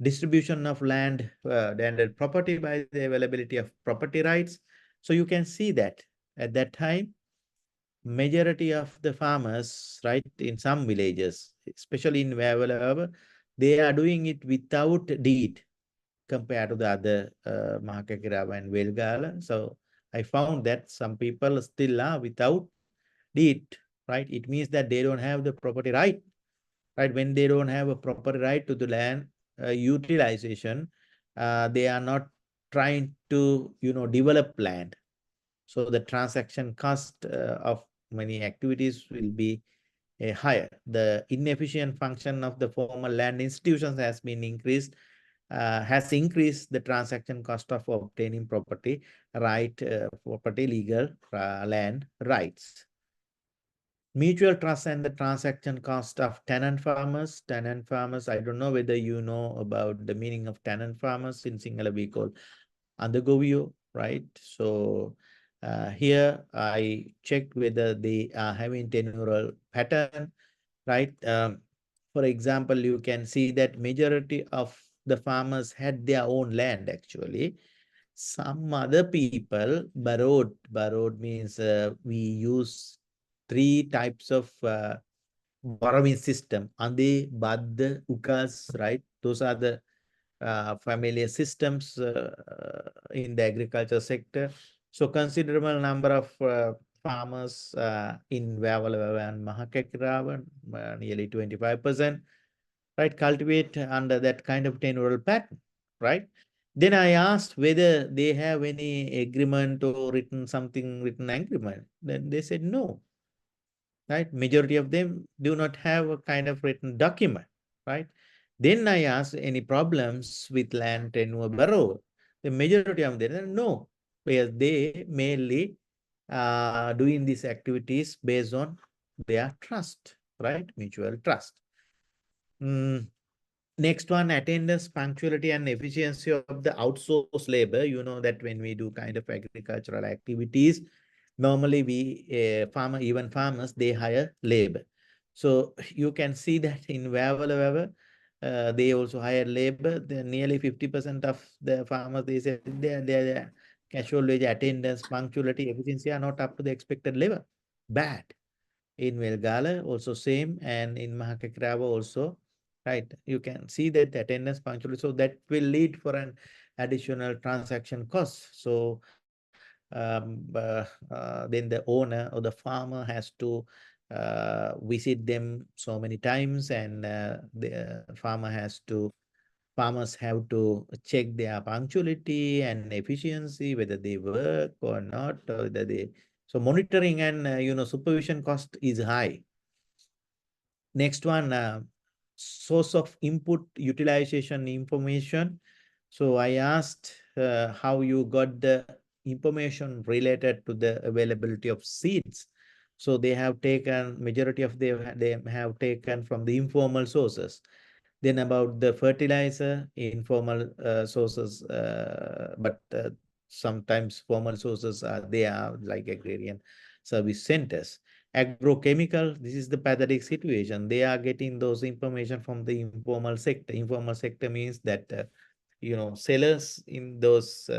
distribution of land, landed property by the availability of property rights. So you can see that at that time, majority of the farmers, right, in some villages, especially in wherever, they are doing it without deed compared to the other Mahakekirava and Velgala. So I found that some people still are without deed, right? It means that they don't have the property right, right? When they don't have a proper right to the land utilization, they are not trying to, develop land. So the transaction cost of many activities will be higher. The inefficient function of the formal land institutions has increased the transaction cost of obtaining property right, property legal land rights. Mutual trust and the transaction cost of tenant farmers. Tenant farmers, I don't know whether you know about the meaning of tenant farmers. In Sinhala we call Andagovio, right? So here I checked whether they are having tenural pattern, right? For example, you can see that majority of the farmers had their own land actually. Some other people borrowed. Borrowed means we use three types of borrowing system. Ande, Bad, Ukas, right? Those are the familiar systems in the agriculture sector. So considerable number of farmers in Vavalava and Mahakekiravan, nearly 25%, right, cultivate under that kind of tenural pattern, right? Then I asked whether they have any agreement or written agreement. Then they said no, right? Majority of them do not have a kind of written document, right? Then I asked any problems with land tenure borrower. The majority of them said no, because they mainly doing these activities based on their trust, right? Mutual trust. Next one, attendance, punctuality, and efficiency of the outsourced labor. You know that when we do kind of agricultural activities, normally even farmers, they hire labor. So you can see that in wherever they also hire labor. Nearly 50% of the farmers, they say their casual wage, attendance, punctuality, efficiency are not up to the expected level. Bad. In Velgala also same, and in Mahakakrava also, right? You can see that attendance punctuality, so that will lead for an additional transaction cost. So then the owner or the farmer has to visit them so many times, and the farmers have to check their punctuality and efficiency, whether they work or not, or whether they, so monitoring and supervision cost is high. Next one, source of input utilization information. So I asked how you got the information related to the availability of seeds. So they have taken, majority of they have taken from the informal sources. Then about the fertilizer, informal sources, but sometimes formal sources are there, like agrarian service centers. Agrochemical, this is the pathetic situation. They are getting those information from the informal sector. Informal sector means that, sellers in those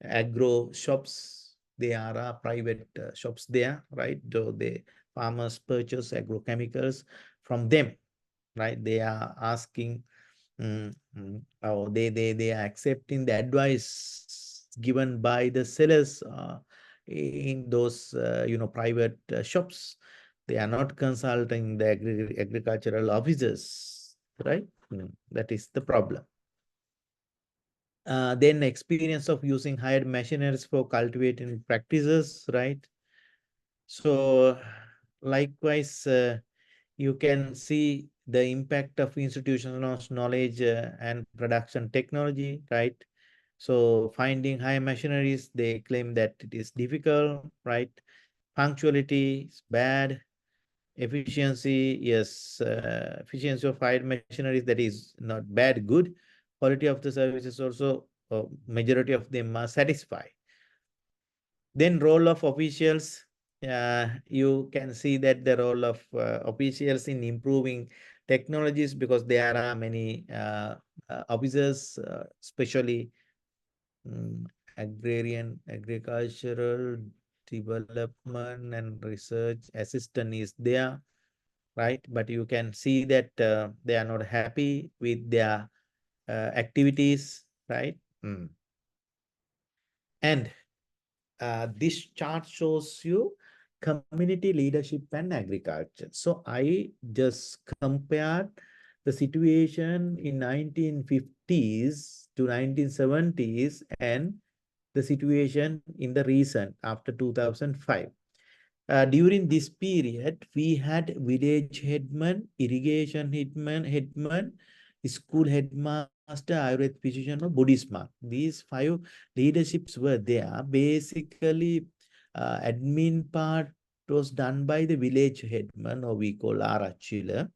agro shops, they are private shops there, right? So the farmers purchase agrochemicals from them, right? They are asking, or they are accepting the advice given by the sellers in those private shops. They are not consulting the agricultural officers, right? That is the problem. Then experience of using hired machineries for cultivating practices, right? So likewise, you can see the impact of institutional knowledge and production technology, right? So finding high machineries, they claim that it is difficult, right? Punctuality is bad. Efficiency, yes, efficiency of high machineries, that is not bad, good. Quality of the services also, majority of them are satisfied. Then role of officials, you can see that the role of officials in improving technologies, because there are many officers, especially agrarian, agricultural development and research assistant is there, right? But you can see that they are not happy with their activities, right? And this chart shows you community leadership and agriculture. So I just compared the situation in 1950s to 1970s and the situation in the recent after 2005. During this period, we had village headman, irrigation headman, school headmaster, Ayurvedic physician, or Buddhist monk. These five leaderships were there. Basically, admin part was done by the village headman, or we call Arachila.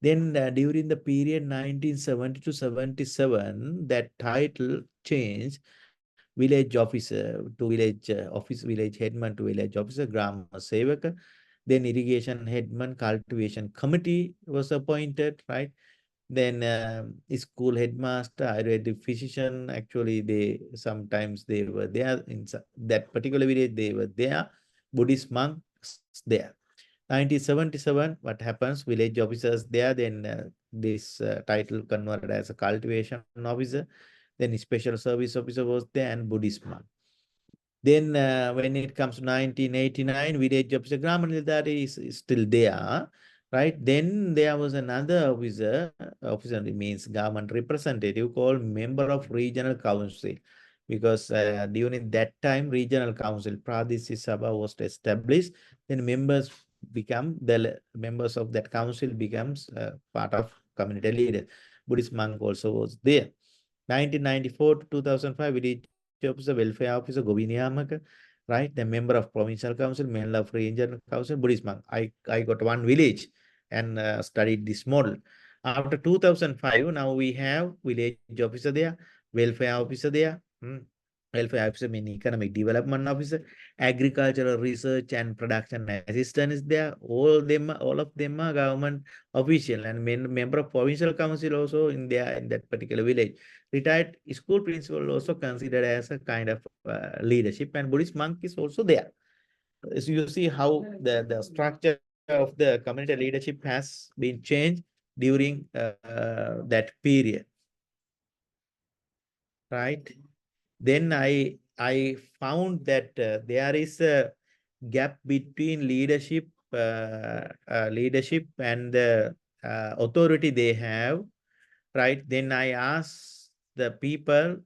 Then during the period 1970 to 77, that title changed village officer to village headman to village officer, Grama Sevaka. Then irrigation headman, cultivation committee was appointed, right? Then school headmaster, Ayurvedic physician. Actually, they sometimes they were there in that particular village. They were there. Buddhist monks there. 1977, what happens? Village officers there. Then this title converted as a cultivation officer. Then special service officer was there and Buddhist monk. Then when it comes to 1989, village officer Grama is still there, right? Then there was another officer means government representative called member of regional council, because during that time regional council Pradesi Sabha was established. Then members of that council becomes part of community leaders. Buddhist monk also was there. 1994 to 2005, village officer, welfare officer, Goviniamaka, right? The member of provincial council, member of regional council, Buddhist monk. I got one village and studied this model. After 2005, now we have village officer there, welfare officer there. Welfare officer mean economic development officer, agricultural research and production assistant is there. All of them are government official and member of provincial council also in there in that particular village. Retired school principal also considered as a kind of leadership, and Buddhist monk is also there. So you see how the structure of the community leadership has been changed during that period, right? Then I found that there is a gap between leadership and the authority they have, right? Then I asked the people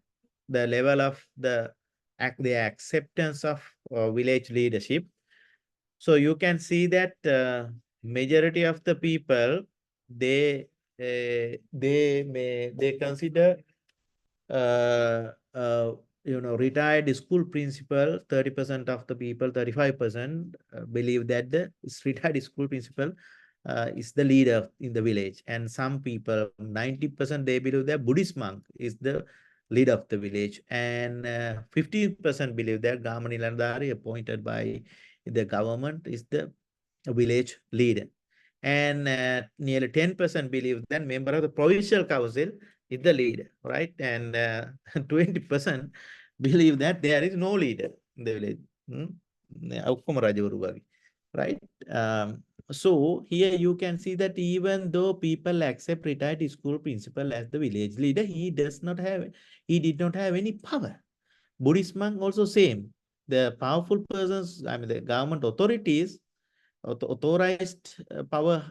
the level of their acceptance of village leadership. So you can see that majority of the people they they consider uh, uh, retired school principal. 30% of the people, 35% believe that the retired school principal is the leader in the village, and some people 90% they believe that Buddhist monk is the leader of the village, and 15% believe that Gamanilandari appointed by the government is the village leader, and nearly 10% believe that member of the provincial council is the leader, right? And 20% believe that there is no leader in the village. Right? So here you can see that even though people accept retired school principal as the village leader, he did not have any power. Buddhist monk also same. The powerful persons, I mean the government authorities, authorized power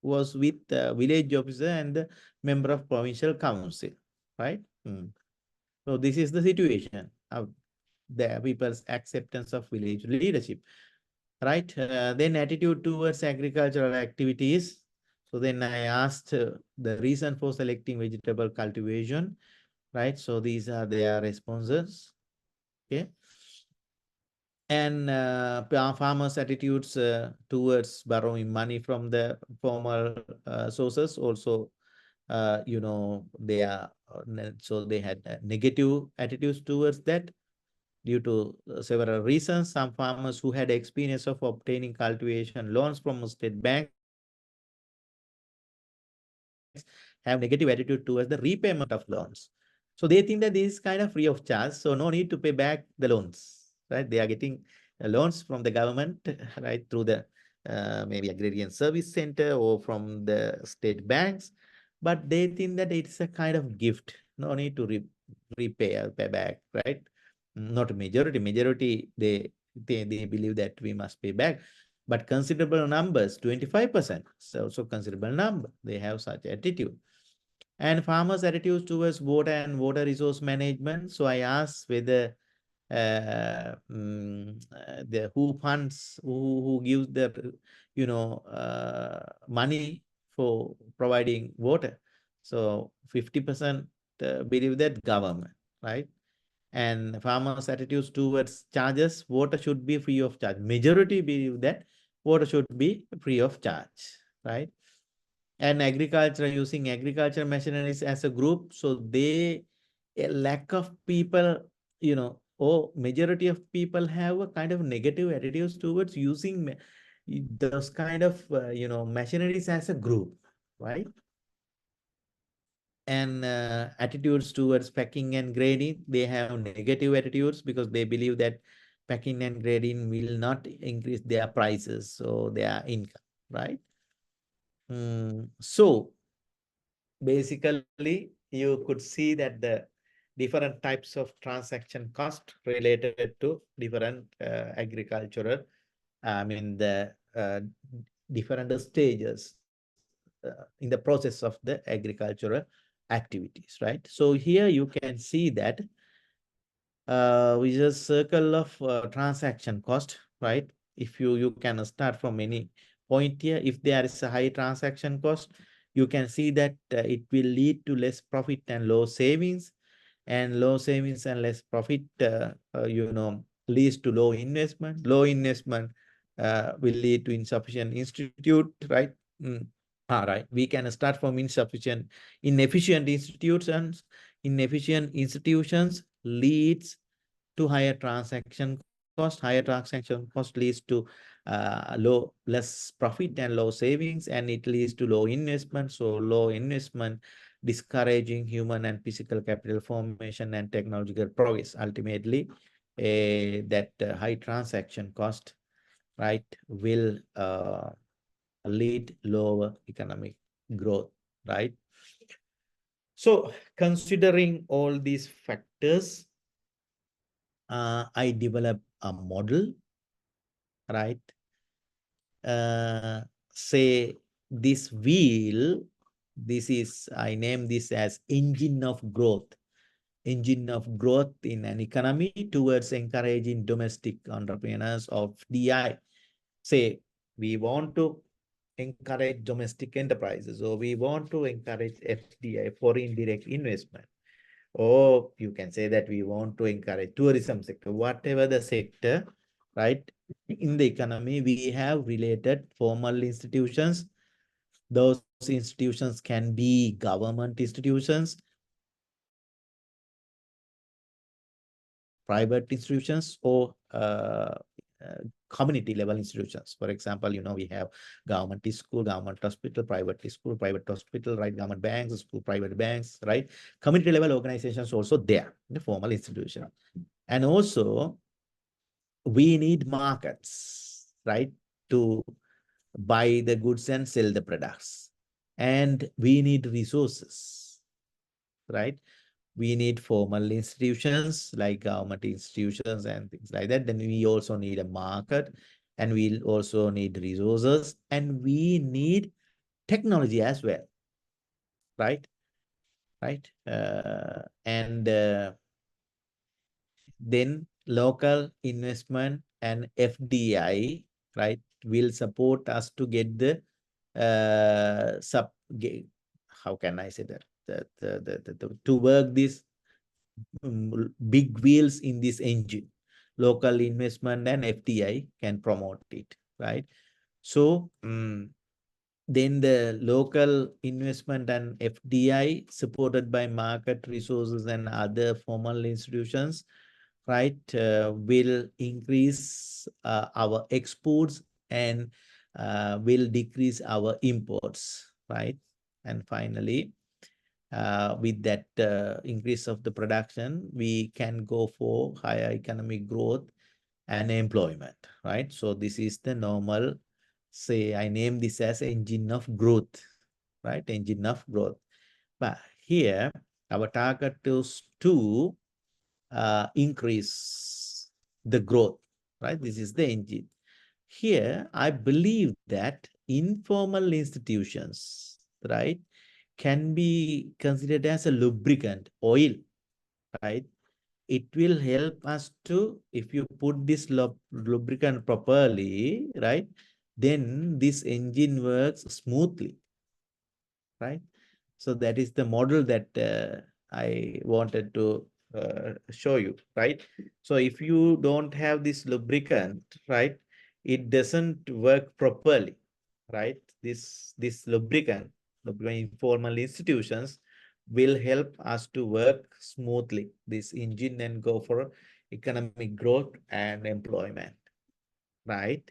was with the village officer and the member of provincial council, right? So this is the situation of the people's acceptance of village leadership, right? Then attitude towards agricultural activities. So then I asked the reason for selecting vegetable cultivation, right? So these are their responses, okay? And farmers' attitudes towards borrowing money from the formal sources also, they are so they had negative attitudes towards that. due to several reasons. Some farmers who had experience of obtaining cultivation loans from state banks have negative attitude towards the repayment of loans. So they think that this is kind of free of charge, so no need to pay back the loans, right? They are getting loans from the government, right, through the maybe agrarian service center or from the state banks, but they think that it's a kind of gift, no need to repay or pay back, right? Not majority, they believe that we must pay back, but considerable numbers, 25%, so considerable number, they have such attitude. And farmers' attitudes towards water and water resource management. So I asked whether the who funds, who gives the money for providing water. So 50% believe that government, right? And farmers' attitudes towards charges, water should be free of charge. Majority believe that water should be free of charge, right? And agriculture, using agriculture machineries as a group, so they, a lack of people, or majority of people have a kind of negative attitudes towards using those kind of machineries as a group, right? And attitudes towards packing and grading, they have negative attitudes because they believe that packing and grading will not increase their prices, so their income, right? So basically, you could see that the different types of transaction cost related to different agricultural, the different stages in the process of the agricultural activities, right? So here you can see that with a circle of transaction cost, right? If you can start from any point here, if there is a high transaction cost, you can see that it will lead to less profit and low savings, and low savings and less profit, leads to low investment. Low investment will lead to insufficient institute, right? All right, we can start from inefficient institutions. Inefficient institutions leads to higher transaction cost. Higher transaction cost leads to less profit and low savings, and it leads to low investment. So low investment discouraging human and physical capital formation and technological progress. Ultimately, that high transaction cost, right, will lead lower economic growth, right? So considering all these factors, I developed a model, right? Say this wheel, I name this as engine of growth. Engine of growth in an economy towards encouraging domestic entrepreneurs of DI. Say we want to encourage domestic enterprises, or we want to encourage FDI, foreign direct investment. Or you can say that we want to encourage tourism sector, whatever the sector, right? In the economy, we have related formal institutions. Those institutions can be government institutions, private institutions, or community level institutions. For example, we have government school, government hospital, private school, private hospital, right? Government banks, school, private banks, right? Community level organizations also there, the formal institution. And also we need markets, right, to buy the goods and sell the products. And we need resources, right? We need formal institutions like government institutions and things like that. Then we also need a market, and we'll also need resources, and we need technology as well, right? Right. And then local investment and FDI, right, will support us to get the how can I say that? To work this big wheels in this engine. Local investment and FDI can promote it, right? So then the local investment and FDI supported by market resources and other formal institutions right, will increase our exports and will decrease our imports, right? And finally, with that increase of the production, we can go for higher economic growth and employment, right? So this is the normal, say, I name this as engine of growth, right? Engine of growth. But here, our target is to increase the growth, right? This is the engine. Here, I believe that informal institutions, right, can be considered as a lubricant, oil, right? It will help us to, if you put this lubricant properly, right, then this engine works smoothly, right? So that is the model that I wanted to show you, right? So if you don't have this lubricant, right, it doesn't work properly, right? This lubricant, informal institutions will help us to work smoothly, this engine, and go for economic growth and employment, right?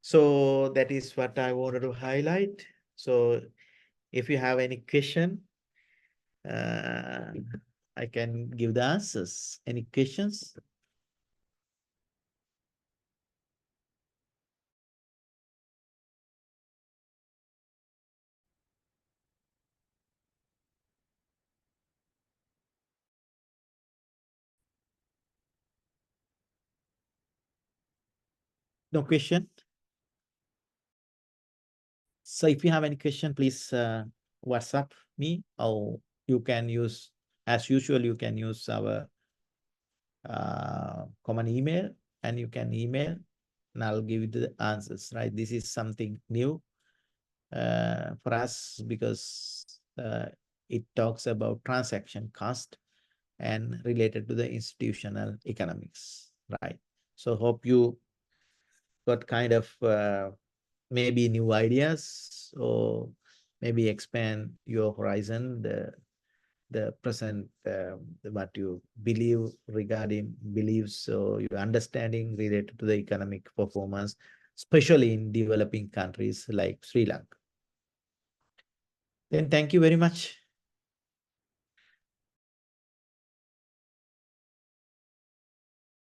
So that is what I wanted to highlight. So if you have any question, uh, I can give the answers. Any questions? No question? So if you have any question, please WhatsApp me, or you can use, as usual, you can use our common email, and you can email and I'll give you the answers, right? This is something new for us because it talks about transaction cost and related to the institutional economics, right? So hope you got kind of maybe new ideas, or maybe expand your horizon, the present, what you believe regarding beliefs, or your understanding related to the economic performance, especially in developing countries like Sri Lanka. Then thank you very much.